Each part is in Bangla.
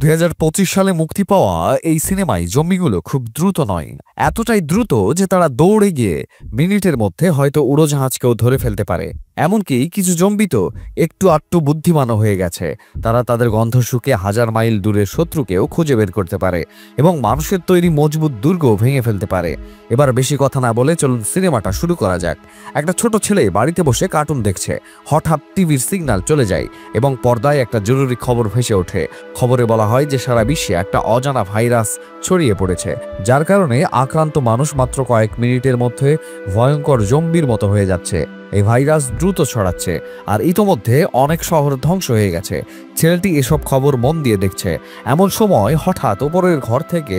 2025 সালে মুক্তি পাওয়া এই সিনেমায় জম্বিগুলো খুব দ্রুত নয়, এতটাই দ্রুত যে তারা দৌড়ে গিয়ে মিনিটের মধ্যে হয়তো উড়োজাহাজকেও ধরে ফেলতে পারে। এমনকি কিছু জম্বি তো একটু আটটু বুদ্ধিমানও হয়ে গেছে। তারা তাদের গন্ধ শুকে হাজার মাইল দূরের শত্রুকেও খুঁজে বের করতে পারে এবং মানুষের তৈরি মজবুত দুর্গও ভেঙে ফেলতে পারে। এবার বেশি কথা না বলে চলুন সিনেমাটা শুরু করা যাক। একটা ছোট ছেলে বাড়িতে বসে কার্টুন দেখছে, হঠাৎ টিভির সিগন্যাল চলে যায় এবং পর্দায় একটা জরুরি খবর ভেসে ওঠে। খবরে বলা হয় যে সারা বিশ্বে একটা অজানা ভাইরাস ছড়িয়ে পড়েছে, যার কারণে আক্রান্ত মানুষ মাত্র কয়েক মিনিটের মধ্যে ভয়ঙ্কর জম্বির মতো হয়ে যাচ্ছে। এই ভাইরাস দ্রুত ছড়াচ্ছে আর ইতোমধ্যে অনেক শহর ধ্বংস হয়ে গেছে। ছেলেটি এসব খবর মন দিয়ে দেখছে। এমন সময় হঠাৎ ওপরের ঘর থেকে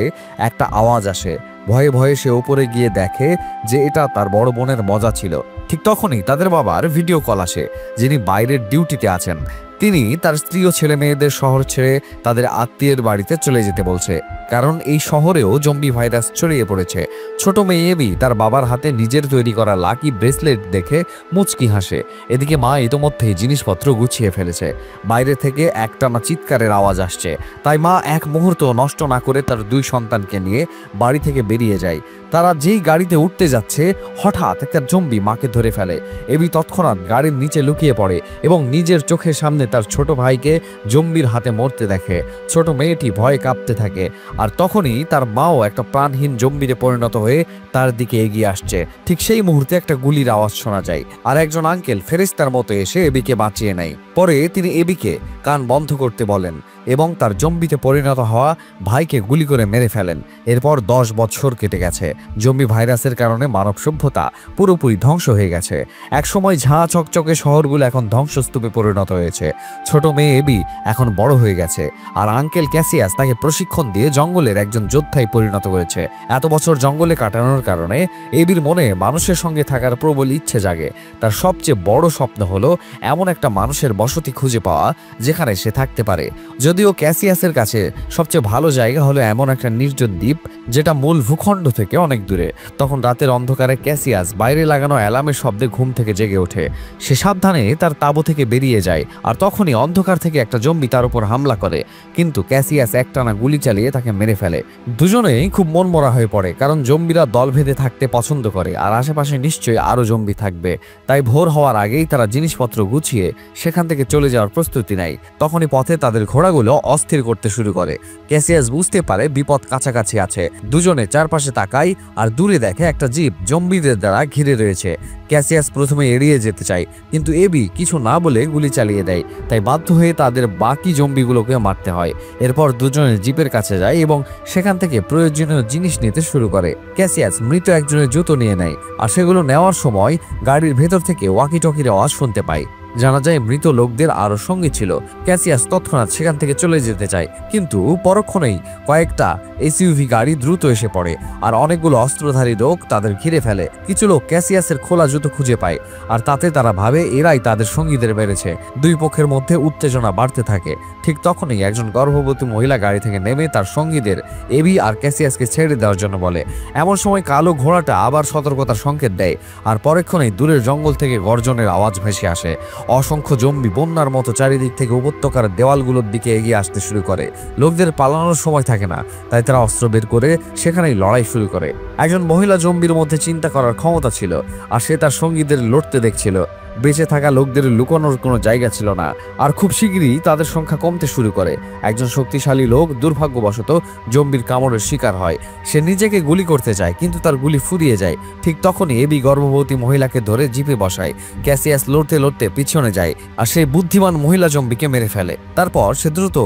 একটা আওয়াজ আসে। ভয়ে ভয়ে সে উপরে গিয়ে দেখে যে এটা তার বড় বোনের মজা ছিল। ঠিক তখনই তাদের বাবার ভিডিও কল আসে, যিনি বাইরের ডিউটিতে আছেন। তিনি তার স্ত্রী ও ছেলে মেয়েদের শহর ছেড়ে তাদের আত্মীয়ের বাড়িতে চলে যেতে বলছে, কারণ এই শহরেও জম্বি ভাইরাস ছড়িয়ে পড়েছে। ছোট মেয়ে এবি তার বাবার হাতে নিজের তৈরি করা লাকি ব্রেসলেট দেখে মুচকি হাসে। এদিকে মা ইতোমধ্যেই জিনিসপত্র গুছিয়ে ফেলেছে। বাইরে থেকে একটানা চিৎকারের আওয়াজ আসছে, তাই মা এক মুহূর্ত নষ্ট না করে তার দুই সন্তানকে নিয়ে বাড়ি থেকে বেরিয়ে যায়। তারা যেই গাড়িতে উঠতে যাচ্ছে, হঠাৎ একটা জম্বি মাকে ধরে ফেলে। এবি তৎক্ষণাৎ গাড়ির নিচে লুকিয়ে পড়ে এবং নিজের চোখের সামনে তার ছোট ভাইকে জম্বির হাতে মরতে দেখে। ছোট মেয়েটি ভয়ে কাঁপতে থাকে, আর তখনই তার মাও একটা প্রাণহীন জম্বিরে পরিণত হয়ে তার দিকে এগিয়ে আসছে। ঠিক সেই মুহূর্তে একটা গুলির আওয়াজ শোনা যায়, আর একজন আঙ্কেল ফেরেশতার মতো এসে এবিকে বাঁচিয়ে নেয়। পরে তিনি এবিকে কান বন্ধ করতে বলেন এবং তার জম্বিতে পরিণত হওয়া ভাইকে গুলি করে মেরে ফেলেন। এরপর 10 বছর কেটে গেছে। জম্বি ভাইরাসের কারণে মানব সভ্যতা পুরোপুরি ধ্বংস হয়ে গেছে। একসময় ঝাঁ চকচকে শহরগুলো এখন ধ্বংসস্তূপে পরিণত হয়েছে। ছোট মেয়ে এবি এখন বড় হয়ে গেছে, আর আঙ্কেল ক্যাসিয়াস তাকে প্রশিক্ষণ দিয়ে জঙ্গলের একজন যোদ্ধায় পরিণত করেছে। এত বছর জঙ্গলে কাটানোর কারণে এবির মনে মানুষের সঙ্গে থাকার প্রবল ইচ্ছে জাগে। তার সবচেয়ে বড় স্বপ্ন হলো এমন একটা মানুষের বসতি খুঁজে পাওয়া যেখানে সে থাকতে পারে। যদিও ক্যাসিয়াসের কাছে সবচেয়ে ভালো জায়গা হলো এমন একটা নির্জন দ্বীপ যেটা মূল ভূখণ্ড থেকে অনেক দূরে। তখন রাতের অন্ধকারে ক্যাসিয়াস বাইরে লাগানো অ্যালার্মের শব্দে ঘুম থেকে জেগে ওঠে। সে সাবধানে তার তাঁবু থেকে বেরিয়ে যায়, আর তখনই অন্ধকার থেকে একটা জম্বি তার উপর হামলা করে, কিন্তু ক্যাসিয়াস একটানা গুলি চালিয়ে তাকে মেরে ফেলে। দুজনেই খুব মনমরা হয়ে পড়ে, কারণ জম্বিরা দল ভেদে থাকতে পছন্দ করে আর আশেপাশে নিশ্চয়ই আরো জম্বি থাকবে। তাই ভোর হওয়ার আগেই তারা জিনিসপত্র গুছিয়ে সেখান থেকে চলে যাওয়ার প্রস্তুতি নেয়। তখনই পথে তাদের ঘোড়াগুলো অস্থির করতে শুরু করে। ক্যাসিয়াস বুঝতে পারে বিপদ কাছাকাছি আছে। দুজনে চারপাশে তাকায় আর দূরে দেখে একটা জিপ জম্বিদের দ্বারা ঘিরে রয়েছে। ক্যাসিয়াস প্রথমে এড়িয়ে যেতে চায়, কিন্তু এবি কিছু না বলে গুলি চালিয়ে দেয়। তাই বাধ্য হয়ে তাদের বাকি জম্বিগুলোকে মারতে হয়। এরপর দুজনে জিপের কাছে যায় এবং সেখান থেকে প্রয়োজনীয় জিনিস নিতে শুরু করে। ক্যাসিয়াস মৃত একজনের জুতো নিয়ে নেয়, আর সেগুলো নেওয়ার সময় গাড়ির ভেতর থেকে ওয়াকি টকির আওয়াজ শুনতে পায়। জানা যায় মৃত লোকদের আরো সঙ্গে ছিল। ক্যাসিয়াস তৎক্ষণাৎ সেখান থেকে চলে যেতে চায়, কিন্তু পরক্ষণেই কয়েকটা এসইউভি গাড়ি দ্রুত এসে পড়ে আর অনেকগুলো অস্ত্রধারী লোক তাদের ঘিরে ফেলে। কিছু লোক ক্যাসিয়াসের খোলা জুতো খুঁজে পায়, আর তাতে তারা ভাবে এরাই তাদের সঙ্গীদের মেরেছে। দুই পক্ষের মধ্যে উত্তেজনা বাড়তে থাকে। ঠিক তখনই একজন গর্ভবতী মহিলা গাড়ি থেকে নেমে তার সঙ্গীদের এবি আর ক্যাসিয়াসকে ছেড়ে দেওয়ার জন্য বলে। এমন সময় কালো ঘোড়াটা আবার সতর্কতার সংকেত দেয়, আর পরক্ষণেই দূরের জঙ্গল থেকে গর্জনের আওয়াজ ভেসে আসে। অসংখ্য জম্বি বন্যার মতো চারিদিক থেকে উপত্যকার দেওয়ালগুলোর দিকে এগিয়ে আসতে শুরু করে। লোকদের পালানোর সময় থাকে না, তাই তারা অস্ত্র বের করে সেখানেই লড়াই শুরু করে। একজন মহিলা জম্বির মধ্যে চিন্তা করার ক্ষমতা ছিল, আর সে তার সঙ্গীদের লড়তে দেখছিল। বেঁচে থাকা লোকদের লুকানোর কোনো জায়গা ছিল না, আর খুব শীঘ্রই তাদের সংখ্যা কমতে শুরু করে। একজন শক্তিশালী লোক দুর্ভাগ্যবশত জম্বির কামড়ের শিকার হয়। সে নিজেকে গুলি করতে চায়, কিন্তু তার গুলি ফুরিয়ে যায়। ঠিক তখনই এবি গর্ভবতী মহিলাকে ধরে জিপে বসায়। ক্যাসিয়াস লড়তে লড়তে পিছনে যায়, আর সেই বুদ্ধিমান মহিলা জম্বিকে মেরে ফেলে। তারপর সে দ্রুত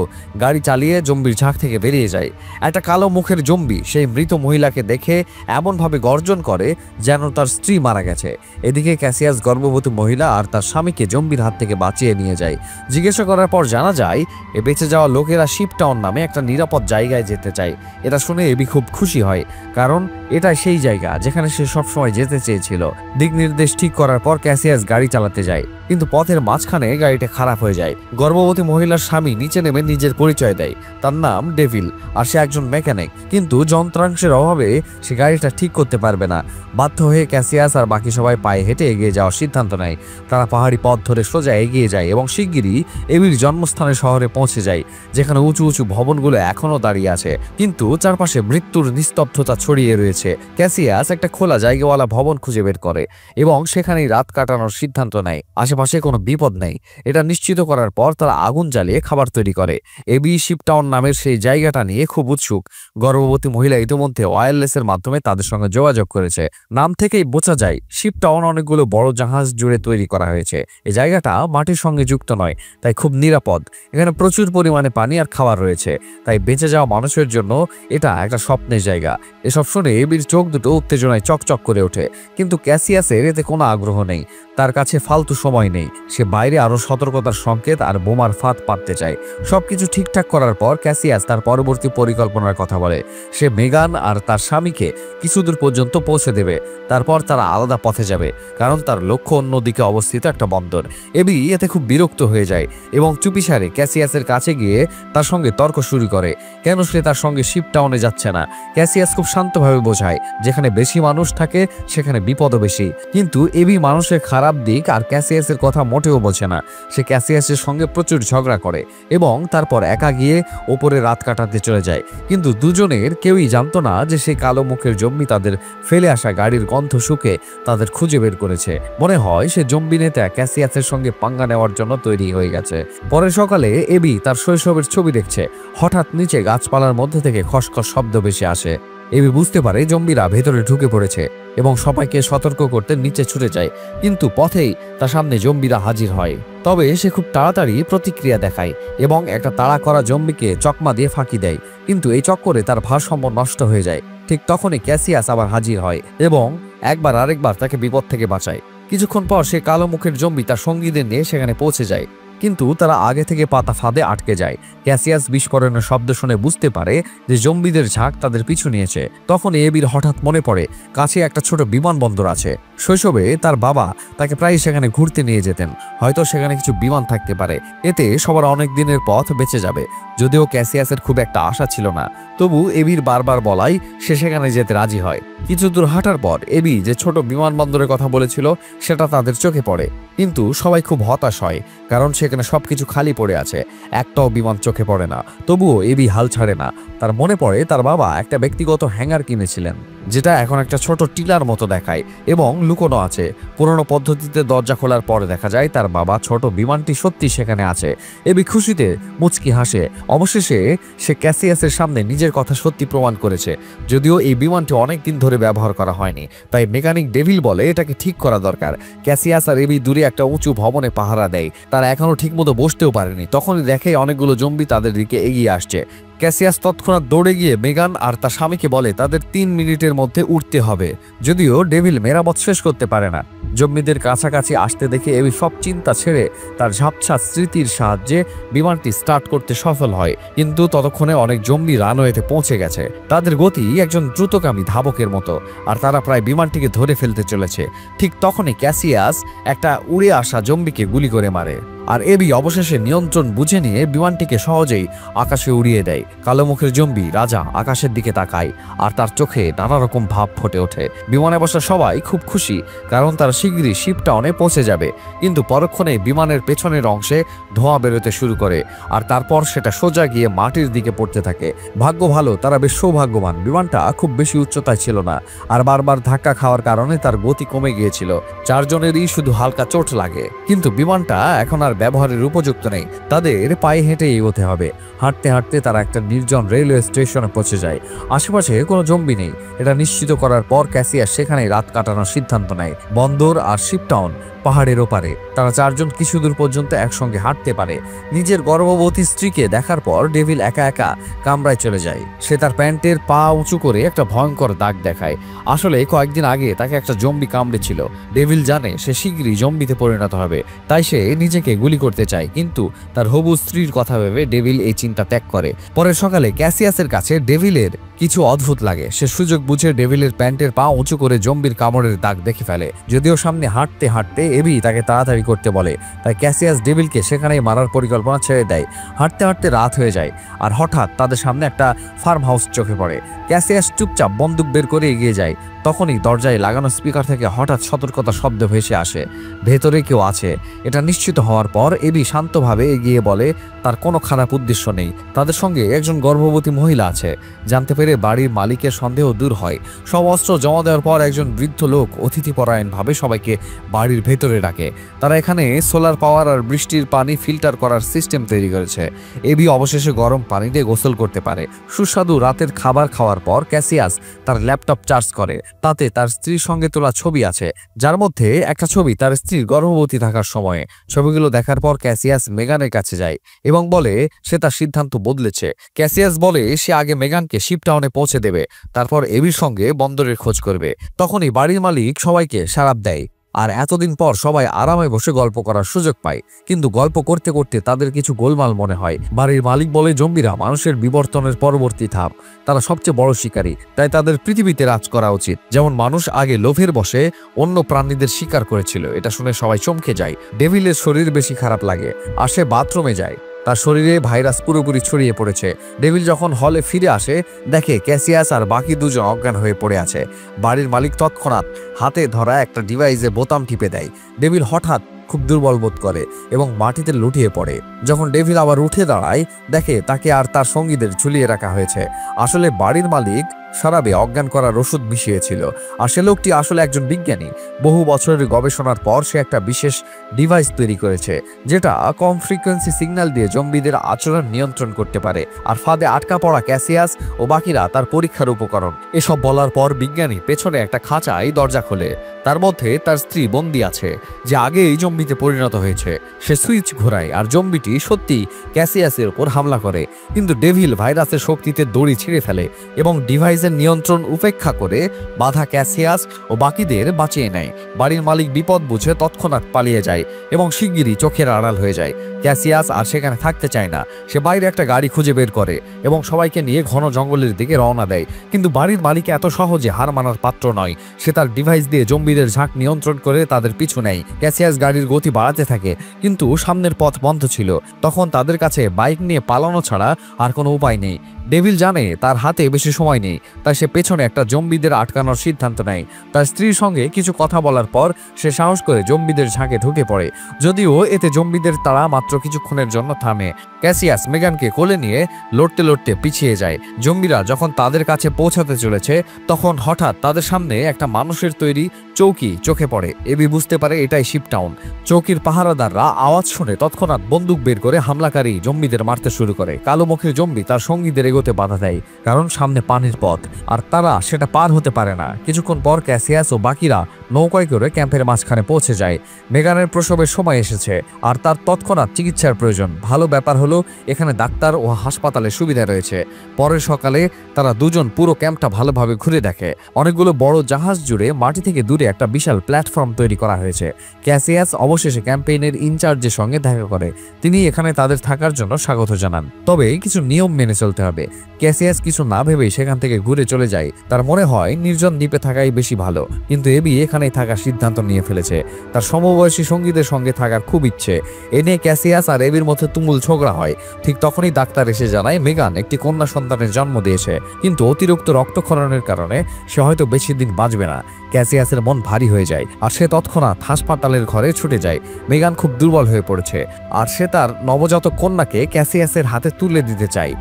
গাড়ি চালিয়ে জম্বির ঝাঁক থেকে বেরিয়ে যায়। একটা কালো মুখের জম্বি সেই মৃত মহিলাকে দেখে এমনভাবে গর্জন করে যেন তার স্ত্রী মারা গেছে। এদিকে ক্যাসিয়াস গর্ভবতী মহিলা আর তার স্বামীকে জম্বির হাত থেকে বাঁচিয়ে নিয়ে যায়। জিজ্ঞাসা করার পর জানা যায় এ বেঁচে যাওয়া লোকেরা শিপটাউন নামে একটা নিরাপদ জায়গায় যেতে চায়। এটা শুনে এবি খুব খুশি হয়, কারণ এটাই সেই জায়গা যেখানে সে সবসময় যেতে চেয়েছিল। দিক নির্দেশ ঠিক করার পর ক্যাসিয়াস গাড়ি চালাতে যায়, কিন্তু পথের মাঝখানে গাড়িটা খারাপ হয়ে যায়। গর্ভবতী মহিলার স্বামী নিচে নেমে নিজের পরিচয় দেয়। তার নাম ডেভিল, আর সে একজন মেকানিক, কিন্তু যন্ত্রাংশের অভাবে সে গাড়িটা ঠিক করতে পারবে না। বাধ্য হয়ে ক্যাসিয়াস আর বাকি সবাই পায়ে হেঁটে এগিয়ে যাওয়ার সিদ্ধান্ত নেয়। তারা পাহাড়ি পথ ধরে সোজা এগিয়ে যায় এবং শিগগিরই এবির জন্মস্থানের শহরে পৌঁছে যায়, যেখানে উঁচু উঁচু ভবনগুলো এখনও দাঁড়িয়ে আছে, কিন্তু চারপাশে মৃত্যুর নিস্তব্ধতা ছড়িয়ে রয়েছে। ক্যাসিয়াস একটা খোলা জায়গাওয়ালা ভবন খুঁজে বের করে এবং সেখানেই রাত কাটানোর সিদ্ধান্ত নেয়। আশেপাশে কোনো বিপদ নেই এটা নিশ্চিত করার পর তারা আগুন জ্বালিয়ে খাবার তৈরি করে। এবি শিপটাউন নামের সেই জায়গাটা নিয়ে খুব উৎসুক। গর্ভবতী মহিলা ইতিমধ্যে ওয়্যারলেসের মাধ্যমে তাদের সঙ্গে যোগাযোগ করেছে। নাম থেকেই বোঝা যায় শিপটাউন অনেকগুলো বড় জাহাজ জুড়ে তৈরি করা হয়েছে। এই জায়গাটা মাটির সঙ্গে যুক্ত নয়, তাই খুব নিরাপদ। এখানে প্রচুর পরিমাণে পানি আর খাবার রয়েছে, তাই বেঁচে যাওয়া মানুষের জন্য এটা একটা স্বপ্নের জায়গা। এসব শুনে এবির চোখ দুটো উত্তেজনায় চকচক করে ওঠে, কিন্তু ক্যাসিয়াসের এতে কোনো আগ্রহ নেই। তার কাছে ফালতু সময় নেই, সে বাইরে আরো সতর্কতার সংকেত আর বোমার ফাঁদ পাততে চায়। সবকিছু ঠিকঠাক করার পর ক্যাসিয়াস তার পরবর্তী পরিকল্পনার কথা বলে। সে মেগান আর তার স্বামীকে কিছুদূর পর্যন্ত পৌঁছে দেবে, তারপর তারা আলাদা পথে যাবে, কারণ তার লক্ষ্য অন্যদিকে অবস্থিত একটা বন্দর। এবি এতে খুব বিরক্ত হয়ে যায় এবং চুপিসারে ক্যাসিয়াসের কাছে গিয়ে তার সঙ্গে তর্ক শুরু করে কেন সে তার সঙ্গে শিপটাউনে যাচ্ছে না। ক্যাসিয়াস খুব শান্তভাবে বোঝায়, যেখানে বেশি মানুষ থাকে সেখানে বিপদও বেশি। কিন্তু এবি মানুষের খারাপ দিক আর ক্যাসিয়াসের কথা মোটেও বোঝে না। সে ক্যাসিয়াসের সঙ্গে প্রচুর ঝগড়া করে এবং তারপর একা গিয়ে ওপরে রাত কাটাতে চলে যায়। কিন্তু দুজনের কেউই জানতো না যে সেই কালো মুখের জম্বি তাদের ফেলে আসা গাড়ির গন্ধ শুকে তাদের খুঁজে বের করেছে। মনে হয় সে জম্বি নেতা ক্যাসিয়াসের সঙ্গে পাঙ্গা নেওয়ার জন্য তৈরি হয়ে গেছে। পরের সকালে এবি তার শৈশবের ছবি দেখছে। হঠাৎ নিচে গাছপালার মধ্যে থেকে খসখস শব্দ ভেসে আসে। এবি বুঝতে পারে জম্বিরা ভেতরে ঢুকে পড়েছে এবং সবাইকে সতর্ক করতে নিচে ছুটে যায়, কিন্তু পথেই তার সামনে জম্বিরা হাজির হয়। তবে সে খুব তাড়াতাড়ি প্রতিক্রিয়া দেখায় এবং একটা তাড়া করা জম্বিকে চকমা দিয়ে ফাঁকি দেয়, কিন্তু এই চক্করে তার ভারসাম্য নষ্ট হয়ে যায়। ঠিক তখনই ক্যাসিয়াস আবার হাজির হয় এবং একবার আরেকবার তাকে বিপদ থেকে বাঁচায়। কিছুক্ষণ পর সে কালো মুখের জম্বি তার সঙ্গীদের নিয়ে সেখানে পৌঁছে যায়, কিন্তু তারা আগে থেকে পাতা ফাঁদে আটকে যায়। ক্যাসিয়াস বিস্ফোরণের শব্দ শুনে বুঝতে পারে যে জম্বিদের ঝাঁক তাদের পিছু নিয়েছে। তখন এবির হঠাৎ মনে পড়ে কাছে একটা ছোট বিমানবন্দর আছে। শৈশবে তার বাবা তাকে প্রায় সেখানে ঘুরতে নিয়ে যেতেন, হয়তো সেখানে কিছু বিমান থাকতে পারে, এতে সবার অনেক দিনের পথ বেঁচে যাবে। যদিও ক্যাসিয়াসের খুব একটা আশা ছিল না, তবু এবির বারবার বলাই সে সেখানে যেতে রাজি হয়। কিছু দূর হাঁটার পর এবি যে ছোট বিমানবন্দরের কথা বলেছিল সেটা তাদের চোখে পড়ে, কিন্তু সবাই খুব হতাশ হয়, কারণ সেখানে সবকিছু খালি পড়ে আছে, একটাও বিমান চোখে পড়ে না। তবুও এবি হাল ছাড়ে না। তার মনে পড়ে তার বাবা একটা ব্যক্তিগত হ্যাঙ্গার কিনেছিলেন, যেটা এখন একটা ছোট টিলার মতো দেখায় এবং লুকোনো আছে। পুরনো পদ্ধতিতে দরজা খোলার পরে দেখা যায় তার বাবা ছোট বিমানটি সত্যি সেখানে আছে। এবি খুশিতে মুচকি হাসে। অবশেষে সে ক্যাসিয়াসের সামনে নিজের কথা সত্যি প্রমাণ করেছে। যদিও এই বিমানটি অনেকদিন ধরে ব্যবহার করা হয়নি, তাই মেকানিক ডেভিল বলে এটাকে ঠিক করা দরকার। ক্যাসিয়াস আর এবি দূরে একটা উঁচু ভবনে পাহারা দেয়। তারা এখনো ঠিকমতো বসতেও পারেনি, তখনই দেখে অনেকগুলো জম্বি তাদের দিকে এগিয়ে আসছে। ক্যাসিয়াস তৎক্ষণাৎ দৌড়ে গিয়ে মেগান আর তার স্বামীকে বলে তাদের 3 মিনিটের মধ্যে উঠতে হবে। যদিও ডেভিল মেরামত শেষ করতে পারে না। জম্বিদের কাছাকাছি আসতে দেখে এবি সব চিন্তা ছেড়ে তার ঝাপসা স্মৃতির সাহায্যে বিমানটি স্টার্ট করতে সফল হয়, কিন্তু ততক্ষণে অনেক জম্বি রানওয়েতে পৌঁছে গেছে। তাদের গতি একজন দ্রুতগামী ধাবকের মতো, আর তারা প্রায় বিমানটিকে ধরে ফেলতে চলেছে। ঠিক তখনই ক্যাসিয়াস একটা উড়ে আসা জম্বিকে গুলি করে মারে, আর এবি অবশেষে নিয়ন্ত্রণ বুঝে নিয়ে বিমানটিকে সহজেই আকাশে উড়িয়ে দেয়। কালো মুখের জম্বি রাজা আকাশের দিকে তাকায়, আর তার চোখে নানা রকম ভাব ফুটে ওঠে। বিমানে বসা সবাই খুব খুশি, কারণ তারা শীঘ্রই শিপটাউনে পৌঁছে যাবে। কিন্তু পরক্ষণে বিমানের পেছনের অংশে ধোঁয়া বেরোতে শুরু করে, আর তারপর সেটা সোজা গিয়ে মাটির দিকে পড়তে থাকে। ভাগ্য ভালো, তারা বেশ সৌভাগ্যবান। বিমানটা খুব বেশি উচ্চতায় ছিল না, আর বারবার ধাক্কা খাওয়ার কারণে তার গতি কমে গিয়েছিল। 4 জনেরই শুধু হালকা চোট লাগে, কিন্তু বিমানটা এখন আর ব্যবহারের উপযুক্ত নেই। তাদের পায়ে হেঁটে এগোতে হবে। হাঁটতে হাঁটতে তারা একটা নির্জন রেলওয়ে স্টেশনে পৌঁছে যায়। আশেপাশে কোনো জম্বি নেই। এটা নিশ্চিত করার পর ক্যাসিয়াস সেখানেই রাত কাটানোর সিদ্ধান্ত নেয়। বন্দর আর শিপটাউন পাহাড়ের ওপারে। তারা 4 জন কিছু দূর পর্যন্ত একসঙ্গে হাঁটতে পারে। নিজের গর্ভবতী স্ত্রীকে দেখার পর ডেভিল একা একা কামরায় চলে যায়। সে তার প্যান্টের পা উঁচু করে একটা ভয়ঙ্কর দাগ দেখায়। আসলে কয়েকদিন আগে তাকে একটা জম্বি কামড়েছিল। ডেভিল জানে সে শীঘ্রই জম্বিতে পরিণত হবে, তাই সে নিজেকে গুলি করতে চায়, কিন্তু তার হবু স্ত্রীর কথা ভেবে ডেভিল এই চিন্তা ত্যাগ করে। পরের সকালে ক্যাসিয়াসের কাছে ডেভিলের কিছু অদ্ভুত লাগে। সে সুযোগ বুঝে ডেভিলের প্যান্টের পা উঁচু করে জম্বির কামড়ের দাগ দেখে ফেলে। যদিও সামনে হাঁটতে হাঁটতে এবি তাকে তাড়াতাড়ি করতে বলে, তাই ক্যাসিয়াস ডেভিলকে সেখানেই মারার পরিকল্পনা ছেড়ে দেয়। হাঁটতে হাঁটতে রাত হয়ে যায়, আর হঠাৎ তাদের সামনে একটা ফার্ম হাউস চোখে পড়ে। ক্যাসিয়াস চুপচাপ বন্দুক বের করে এগিয়ে যায়। তখনই দরজায় লাগানো স্পিকার থেকে হঠাৎ সতর্কতা শব্দ ভেসে আসে, ভেতরে কেউ আছে। এটা নিশ্চিত হওয়ার পর এবি শান্তভাবে এগিয়ে বলে তার কোনো খারাপ উদ্দেশ্য নেই, তাদের সঙ্গে একজন গর্ভবতী মহিলা আছে। জানতে পেরে বাড়ির মালিকের সন্দেহ দূর হয়। সব অস্ত্র জমা দেওয়ার পর একজন বৃদ্ধ লোক অতিথিপরায়ণভাবে সবাইকে বাড়ির ভেতরে ডাকে। তারা এখানে সোলার পাওয়ার আর বৃষ্টির পানি ফিল্টার করার সিস্টেম তৈরি করেছে। এবি অবশেষে গরম পানি দিয়ে গোসল করতে পারে। সুস্বাদু রাতের খাবার খাওয়ার পর ক্যাসিয়াস তার ল্যাপটপ চার্জ করে। তাতে তার স্ত্রীর সঙ্গে তোলা ছবি আছে, যার মধ্যে একটা ছবি তার স্ত্রীর গর্ভবতী থাকার সময়ে। ছবিগুলো দেখার পর ক্যাসিয়াস মেগানের কাছে যায় এবং বলে সে তার সিদ্ধান্ত বদলেছে। ক্যাসিয়াস বলে সে আগে মেগানকে শিপটাউনে পৌঁছে দেবে, তারপর এবির সঙ্গে বন্দরের খোঁজ করবে। তখনই বাড়ির মালিক সবাইকে শারাপ দেয়, আর এতদিন পর সবাই আরামে বসে গল্প করার সুযোগ পায়। কিন্তু গল্প করতে করতে তাদের কিছু গোলমাল মনে হয়। বাড়ির মালিক বলে জম্বিরা মানুষের বিবর্তনের পরবর্তী ধাপ, তারা সবচেয়ে বড় শিকারী, তাই তাদের পৃথিবীতে রাজ করা উচিত। যেমন মানুষ আগে লোভের বশে অন্য প্রাণীদের শিকার করেছিল। এটা শুনে সবাই চমকে যায়। ডেভিলের শরীর বেশি খারাপ লাগে আর সে বাথরুমে যায়। তার শরীরে ভাইরাস পুরোপুরি ছড়িয়ে পড়েছে। ডেভিল যখন হলে ফিরে আসে দেখে ক্যাসিয়াস আর বাকি দুজন অজ্ঞান হয়ে পড়ে আছে। বাড়ির মালিক তৎক্ষণাৎ হাতে ধরা একটা ডিভাইসে বোতাম টিপে দেয়। ডেভিল হঠাৎ খুব দুর্বল বোধ করে এবং মাটিতে লুটিয়ে পড়ে। যখন ডেভিল আবার উঠে দাঁড়ায় দেখে তাকে আর তার সঙ্গীদের ঝুলিয়ে রাখা হয়েছে। আসলে বাড়ির মালিক শরাবে অজ্ঞান করার ওষুধ মিশিয়েছিল, আর সে লোকটি আসলে একজন বিজ্ঞানী। বহু বছরের গবেষণার পর সে একটা বিশেষ ডিভাইস তৈরি করেছে যেটা কম ফ্রিকোয়েন্সি সিগন্যাল দিয়ে জম্বিদের আচরণ নিয়ন্ত্রণ করতে পারে। আর ফাঁদে আটকা পড়া ক্যাসিয়াস ও বাকিরা তার পরীক্ষার উপকরণ। এসব বলার পর বিজ্ঞানী পেছনে একটা খাঁচায় দরজা খোলে। তার মধ্যে তার স্ত্রী বন্দি আছে, যে আগেই জম্বিতে পরিণত হয়েছে। সে সুইচ ঘোরায় আর জম্বিটি সত্যি ক্যাসিয়াসের উপর হামলা করে। কিন্তু ডেভিল ভাইরাসের শক্তিতে দড়ি ছিঁড়ে ফেলে এবং ডিভাইসের নিয়ন্ত্রণ উপেক্ষা করে বাধা ক্যাসিয়াস ও বাকিদের বাঁচিয়ে নেয়। বাড়ির মালিক বিপদ বুঝে তৎক্ষণাৎ পালিয়ে যায় এবং শিগগিরই চোখের আড়াল হয়ে যায়। ক্যাসিয়াস আর সেখানে থাকতে চায় না। সে বাইরে একটা গাড়ি খুঁজে বের করে এবং সবাইকে নিয়ে ঘন জঙ্গলের দিকে রওনা দেয়। কিন্তু বাড়ির মালিক এত সহজে হার মানার পাত্র নয়। সে তার ডিভাইস দিয়ে জম্বিদের ঝাঁক নিয়ন্ত্রণ করে তাদের পিছু নেয়। ক্যাসিয়াস গাড়ির গতি বাড়াতে থাকে, কিন্তু সামনের পথ বন্ধ ছিল। তখন তাদের কাছে বাইক নিয়ে পালানো ছাড়া আর কোনো উপায় নেই। ডেভিল জানে তার হাতে বেশি সময় নেই, তাই সে পেছনে একটা জম্বিদের আটকানোর সিদ্ধান্ত নেয়। তার স্ত্রীর সঙ্গে কিছু কথা বলার পর সে সাহস করে জম্বিদের ঝাঁকে ঢুকে পড়ে, যদিও এতে জম্বিদের তাড়া মাত্র কিছুক্ষণের জন্য থামে। ক্যাসিয়াস মেগানকে কোলে নিয়ে লড়তে লড়তে পিছিয়ে যায়। জম্বিরা যখন তাদের কাছে পৌঁছাতে চলেছে তখন হঠাৎ তাদের সামনে একটা মানুষের তৈরি চৌকি চোখে পড়ে। এবি বুঝতে পারে এটাই শিপটাউন। চৌকির পাহারাদাররা আওয়াজ শুনে তৎক্ষণাৎ বন্দুক বের করে হামলাকারী জম্বিদের মারতে শুরু করে। কালো মুখের জম্বি তার সঙ্গীদের এগোতে বাধা দেয়, কারণ সামনে পানির পথ আর তারা সেটা পার হতে পারে না। কিছুক্ষণ পর ক্যাসিয়াস ও বাকিরা নৌকায় করে ক্যাম্পের মাঝখানে পৌঁছে যায়। মেগানের প্রসবের সময় এসেছে আর তার তৎক্ষণাৎ চিকিৎসার প্রয়োজন। ভালো ব্যাপার হলো এখানে ডাক্তার ও হাসপাতালের সুবিধা রয়েছে। পরের সকালে তারা দুজন পুরো ক্যাম্পটা ভালোভাবে ঘুরে দেখে। অনেকগুলো বড় জাহাজ জুড়ে মাটি থেকে দূরে একটা বিশাল প্ল্যাটফর্ম তৈরি করা হয়েছে। ক্যাসিয়াস অবশেষে ক্যাম্পেইনের ইনচার্জের সঙ্গে দেখা করে। তিনি এখানে তাদের থাকার জন্য স্বাগত জানান, তবে কিছু নিয়ম মেনে চলতে হবে। ক্যাসিয়াস কিছু না ভেবেই সেখান থেকে ঘুরে চলে যায়। তার মনে হয় নির্জন দ্বীপে থাকাই বেশি ভালো, কিন্তু এবি এখানেই থাকার সিদ্ধান্ত নিয়ে ফেলেছে। তার সমবয়সী সঙ্গীদের সঙ্গে থাকার খুব ইচ্ছে। এ নিয়ে ক্যাসিয়াস আর এবির মধ্যে তুমুল ঝগড়া হয়। ঠিক তখনই ডাক্তার এসে জানায় মেগান একটি কন্যা সন্তানের জন্ম দিয়েছে, কিন্তু অতিরিক্ত রক্তক্ষরণের কারণে সে হয়তো বেশি দিন বাঁচবে না। ক্যাসিয়াসের মন ভারী হয়ে যায় আর সে তৎক্ষণাৎ হাসপাতালের ঘরে ছুটে যায়। মেগান খুব দুর্বল হয়ে পড়েছে আর সে তার নবজাতক কন্যাকে ক্যাসিয়াসের হাতে তুলে দিতে চায়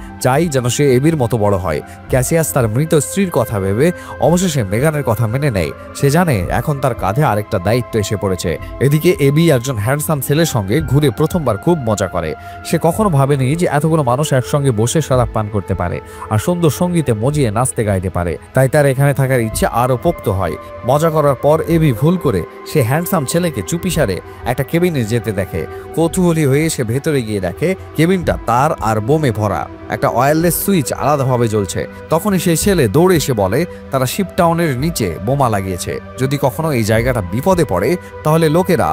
যেন সে এবির মতো বড় হয়। ক্যাসিয়াস তার মৃত স্ত্রীর কথা ভেবে অবশেষে মেগানের কথা মেনে নেয়। সে জানে এখন তার কাঁধে আরেকটা দায়িত্ব এসে পড়েছে। এদিকে এবি একজন হ্যান্ডসাম ছেলের সঙ্গে ঘুরে প্রথমবার খুব মজা করে। সে কখনো ভাবেনি যে এতগুলো মানুষ একসঙ্গে বসে শরাব পান করতে পারে আর সুন্দর সঙ্গীতে মজিয়ে নাচতে গাইতে পারে। তাই তার এখানে থাকার ইচ্ছে আরো পোক্ত হয়। মজা করার পর এবি ভুল করে সে হ্যান্ডসাম ছেলেকে চুপিসারে একটা কেবিনে যেতে দেখে। কৌতূহলী হয়ে সে ভেতরে গিয়ে দেখে কেবিনটা তার আর বোমে ভরা। একটা ওয়্যারলেস সুইচ আলাদাভাবে জ্বলছে। তখনই সেই ছেলে দৌড়ে এসে বলে তারা শিপটাউনের নিচে বোমা লাগিয়েছে। যদি কখনো এই জায়গাটা বিপদে পড়ে তাহলে লোকেরা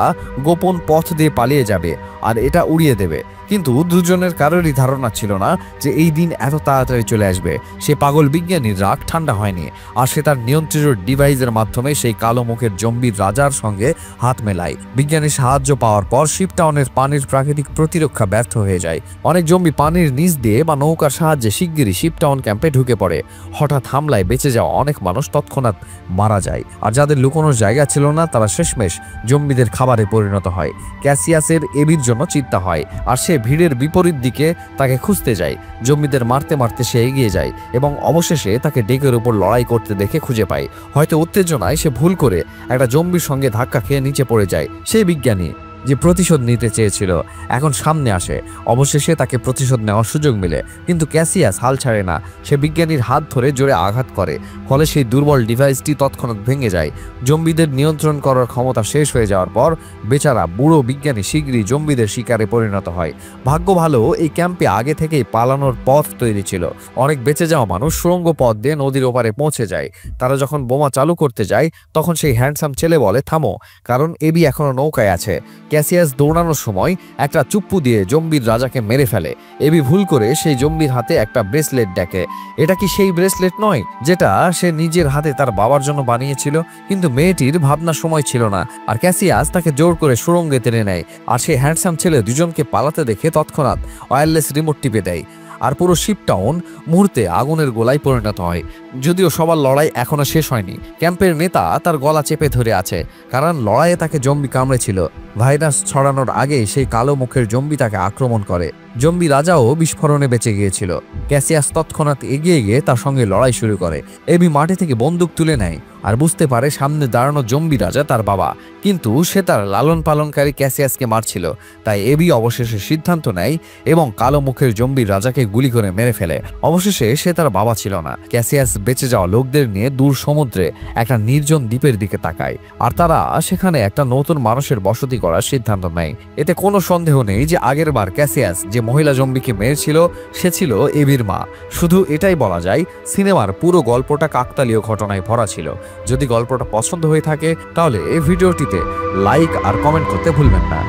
গোপন পথ দিয়ে পালিয়ে যাবে আর এটা উড়িয়ে দেবে। কিন্তু দুজনের কারোরই ধারণা ছিল না যে এই দিন এত তাড়াতাড়ি চলে আসবে। সে পাগল বিজ্ঞানীর রাগ ঠান্ডা হয়নি, আর সে তার নিয়ন্ত্রিত ডিভাইসের মাধ্যমে সেই কালো মুখের জম্বির রাজার সঙ্গে হাত মেলায়। বিজ্ঞানীর সাহায্য পাওয়ার পর শিপটাউনের পানির প্রাকৃতিক প্রতিরক্ষা ব্যর্থ হয়ে যায়। অনেক জম্বি পানির নিচ দিয়ে বা নৌকার সাহায্যে শিগগিরই শিপটাউন ক্যাম্পে ঢুকে পড়ে। হঠাৎ হামলায় বেঁচে যাওয়া অনেক মানুষ তৎক্ষণাৎ মারা যায়, আর যাদের লুকোনোর জায়গা ছিল না তারা শেষমেশ জম্বিদের খাবারে পরিণত হয়। ক্যাসিয়াসের এবির জন্য চিন্তা হয়, আর সে ভিড়ের বিপরীত দিকে তাকে খুঁজতে যায়। জম্বিদের মারতে মারতে সে এগিয়ে যায় এবং অবশেষে তাকে ডেকের উপর লড়াই করতে দেখে খুঁজে পায়। হয়তো উত্তেজনায় সে ভুল করে একটা জম্বির সঙ্গে ধাক্কা খেয়ে নিচে পড়ে যায়। সেই বিজ্ঞানী যে প্রতিশোধ নিতে চেয়েছিল এখন সামনে আসে। অবশেষে তাকে প্রতিশোধ নেওয়ার সুযোগ মিলে, কিন্তু ক্যাসিয়াস হাল ছাড়ে না। সে বিজ্ঞানীর হাত ধরে জোরে আঘাত করে, ফলে সেই দুর্বল ডিভাইসটি তৎক্ষণাৎ ভেঙে যায়। জম্বিদের নিয়ন্ত্রণ করার ক্ষমতা শেষ হয়ে যাওয়ার পর বেচারা বুড়ো বিজ্ঞানী শীঘ্রই জম্বিদের শিকারে পরিণত হয়। ভাগ্য ভালো, এই ক্যাম্পে আগে থেকেই পালানোর পথ তৈরি ছিল। অনেক বেঁচে যাওয়া মানুষ সুড়ঙ্গ পথ দিয়ে নদীর ওপারে পৌঁছে যায়। তারা যখন বোমা চালু করতে যায় তখন সেই হ্যান্ডসাম ছেলে বলে, থামো, কারণ এবি এখনো নৌকায় আছে। ক্যাসিয়াস দৌড়ানোর সময় একটা চুপ্পু দিয়ে জম্বির রাজাকে মেরে ফেলে। এবি ভুল করে সেই জম্বির হাতে একটা ব্রেসলেট দেখে। এটা কি সেই ব্রেসলেট নয় যেটা সে নিজের হাতে তার বাবার জন্য বানিয়েছিল? কিন্তু মেয়েটির ভাবনার সময় ছিল না, আর ক্যাসিয়াস তাকে জোর করে সুড়ঙ্গে টেনে নেয়। আর সেই হ্যান্ডসাম ছেলে দুজনকে পালাতে দেখে তৎক্ষণাৎ ওয়্যারলেস রিমোট টিপে দেয়, আর পুরো শিপটাউন মুহূর্তে আগুনের গোলায় পরিণত হয়। যদিও সবার লড়াই এখনো শেষ হয়নি। ক্যাম্পের নেতা তার গলা চেপে ধরে আছে, কারণ লড়াইয়ে তাকে জম্বি কামড়েছিল। ভাইরাস ছড়ানোর আগেই সেই কালো মুখের জম্বি তাকে আক্রমণ করে। জম্বি রাজাও বিস্ফোরণে বেঁচে গিয়েছিল। ক্যাসিয়াস তৎক্ষণাৎ এগিয়ে গিয়ে তার সঙ্গে লড়াই শুরু করে। এবি মাটি থেকে বন্দুক তুলে নেয় আর বুঝতে পারে সামনে দাঁড়ানো জম্বি রাজা তার বাবা, কিন্তু সে তার লালন পালনকারী ক্যাসিয়াসকে মারছিল। তাই এবি অবশেষে সিদ্ধান্ত নেয় এবং কালো মুখের জম্বি রাজাকে গুলি করে মেরে ফেলে। অবশেষে সে তার বাবা ছিল না। ক্যাসিয়াস বেঁচে যাওয়া লোকদের নিয়ে দূর সমুদ্রে একটা নির্জন দ্বীপের দিকে তাকায়, আর তারা সেখানে একটা নতুন মানুষের বসতি করার সিদ্ধান্ত নেয়। এতে কোনো সন্দেহ নেই যে আগের বার ক্যাসিয়াস যে মহিলা জম্বিকে মেরেছিল সে ছিল এবির মা। শুধু এটাই বলা যায়, সিনেমার পুরো গল্পটা কাকতালীয় ঘটনায় ভরা ছিল। যদি গল্পটা পছন্দ হয়ে থাকে তাহলে এই ভিডিওটিতে লাইক আর কমেন্ট করতে ভুলবেন না।